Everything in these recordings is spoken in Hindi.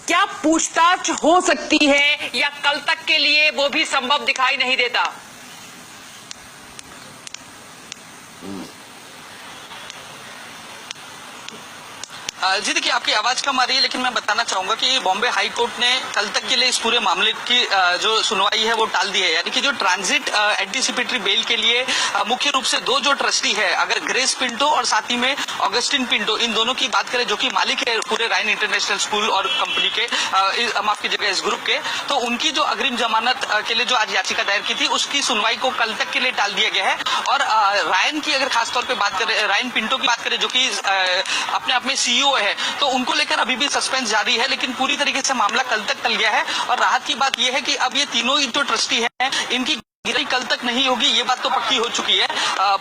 क्या पूछताछ हो सकती है या कल तक के लिए वो भी संभव दिखाई नहीं देता? जी देखिए, आपकी आवाज कम आ रही है, लेकिन मैं बताना चाहूंगा कि बॉम्बे हाई कोर्ट ने कल तक के लिए इस पूरे मामले की जो सुनवाई है वो टाल दी है। यानी कि जो ट्रांजिट एंटीसिपेटरी बेल के लिए मुख्य रूप से दो जो ट्रस्टी है, अगर ग्रेस पिंटो और साथ ही में ऑगस्टिन पिंटो, इन दोनों की बात करें जो कि मालिक है पूरे रायन इंटरनेशनल स्कूल और कंपनी के, माफ कीजिएगा इस ग्रुप के, तो उनकी जो अग्रिम जमानत के लिए जो आज याचिका दायर की थी उसकी सुनवाई को कल तक के लिए टाल दिया गया है। और रायन की अगर खासतौर पर बात करें, रायन पिंटो की बात करें जो कि अपने आप में सीईओ है, तो उनको लेकर अभी भी सस्पेंस जारी है, लेकिन पूरी तरीके से मामला कल तक टल गया है। और राहत की बात यह है कि अब ये तीनों ही जो ट्रस्टी हैं इनकी गिरफ्तारी कल तक नहीं होगी, ये बात तो पक्की हो चुकी है।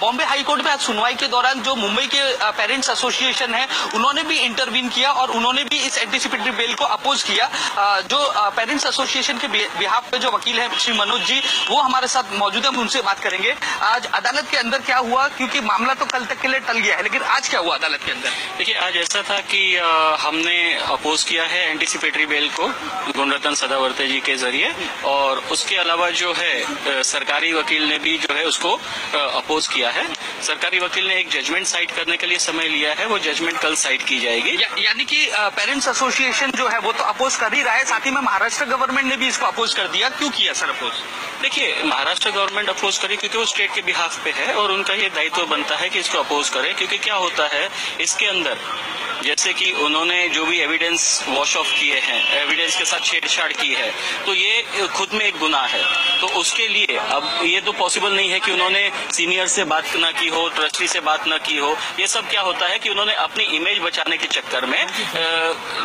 बॉम्बे हाई कोर्ट में आज सुनवाई के दौरान जो मुंबई के पेरेंट्स एसोसिएशन है उन्होंने भी इंटरवीन किया और उन्होंने भी इस एंटीसिपेटरी बेल को अपोज किया। जो पेरेंट्स एसोसिएशन के बिहाफ पे जो वकील है श्री मनोज जी, वो हमारे साथ मौजूद है, हम उनसे बात करेंगे। आज अदालत के अंदर क्या हुआ, क्योंकि मामला तो कल तक के लिए टल गया है, लेकिन आज क्या हुआ अदालत के अंदर? देखिए, आज ऐसा था कि हमने अपोज किया है एंटीसिपेटरी बेल को गुणरत्न सदावर्ते जी के जरिए, और उसके अलावा जो है सरकारी वकील ने भी जो है उसको अपोज किया है। सरकारी वकील ने एक जजमेंट साइट करने के लिए समय लिया है, वो जजमेंट कल साइट की जाएगी। यानी कि पेरेंट्स एसोसिएशन जो है वो तो अपोज कर ही रहा है, साथ ही में महाराष्ट्र गवर्नमेंट ने भी इसको अपोज कर दिया। क्यों किया सर अपोज? देखिए, महाराष्ट्र गवर्नमेंट अपोज करे क्योंकि वो स्टेट के बिहाफ पे है और उनका ये दायित्व बनता है कि इसको अपोज करे, क्योंकि क्या होता है इसके अंदर, जैसे कि उन्होंने जो भी एविडेंस वॉश ऑफ किए हैं, एविडेंस के साथ छेड़छाड़ की है, तो ये खुद में एक गुनाह है। तो उसके लिए अब ये तो पॉसिबल नहीं है कि उन्होंने सीनियर से बात न की हो, ट्रस्टी से बात न की हो। ये सब क्या होता है कि उन्होंने अपनी इमेज बचाने के चक्कर में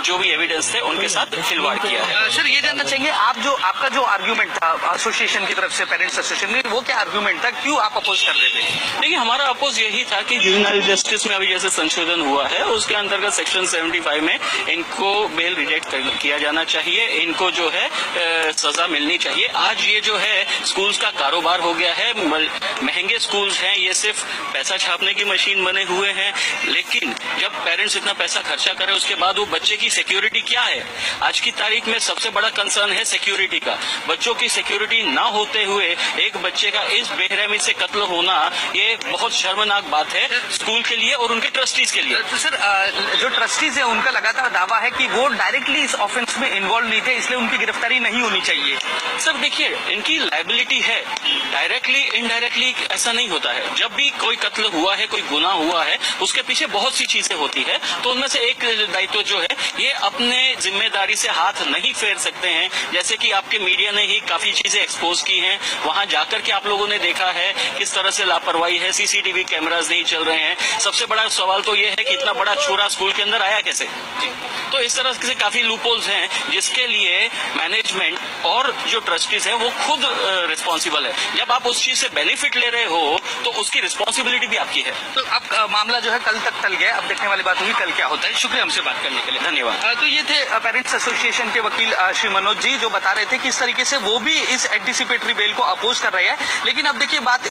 जो भी एविडेंस थे उनके साथ खिलवाड़ किया है। सर, ये जानना चाहेंगे आप, जो आपका जो आर्ग्यूमेंट था एसोसिएशन की तरफ से, पेरेंट्स एसोसिएशन में, वो क्या आर्ग्यूमेंट था, क्यों आप अपोज कर रहे थे? देखिए, हमारा अपोज यही था कि जुवेनाइल जस्टिस में अभी जैसे संशोधन हुआ है उसके अंतर्गत सेक्शन 75 में इनको बेल रिजेक्ट किया जाना चाहिए, इनको जो है सजा मिलनी चाहिए। आज ये जो है स्कूल्स का कारोबार हो गया है, महंगे स्कूल्स हैं, ये सिर्फ पैसा छापने की मशीन बने हुए हैं। लेकिन जब पेरेंट्स इतना पैसा खर्चा करें उसके बाद वो बच्चे की सिक्योरिटी क्या है? आज की तारीख में सबसे बड़ा कंसर्न है सिक्योरिटी का। बच्चों की सिक्योरिटी ना होते हुए एक बच्चे का इस बेरहमी से कत्ल होना, ये बहुत शर्मनाक बात है स्कूल के लिए और उनके ट्रस्टीज के लिए। तो सर, जो ट्रस्टीज है उनका लगातार दावा है कि वो डायरेक्टली इस ऑफेंस में इन्वॉल्व नहीं थे, इसलिए उनकी गिरफ्तारी नहीं होनी चाहिए। सर देखिए, इनकी लायबिलिटी है, डायरेक्टली इनडायरेक्टली ऐसा नहीं होता है। जब भी कोई कत्ल हुआ है, कोई गुनाह हुआ है, उसके पीछे बहुत सी चीजें होती है, तो उनमें से एक दायित्व जो है ये अपने जिम्मेदारी से हाथ नहीं फेर सकते हैं। जैसे कि आपके मीडिया ने ही काफी चीजें एक्सपोज की हैं, वहां जाकर के आप लोगों ने देखा है किस तरह से लापरवाही है, सीसीटीवी कैमरास नहीं चल रहे हैं। सबसे बड़ा सवाल तो ये है कि इतना बड़ा छोरा स्कूल के अंदर आया कैसे? तो इस तरह से काफी लूपहोल्स हैं जिसके लिए मैनेजमेंट और जो ट्रस्टीज हैं वो खुद रिस्पॉन्सिबल है। जब आप उस चीज से बेनिफिट ले रहे हो तो उसकी रिस्पॉन्सिबिलिटी भी आपकी है। तो अब मामला जो है कल तक टल गया, अब देखने वाली बात होगी कल क्या होता है। शुक्रिया हमसे बात करने के लिए, धन्यवाद। तो ये थे पेरेंट्स एसोसिएशन के वकील श्री मनोज जी, जो बता रहे थे कि इस तरीके से वो भी इस एंटीसिपेटरी बेल को अपोज कर रहे हैं। लेकिन अब देखिए बात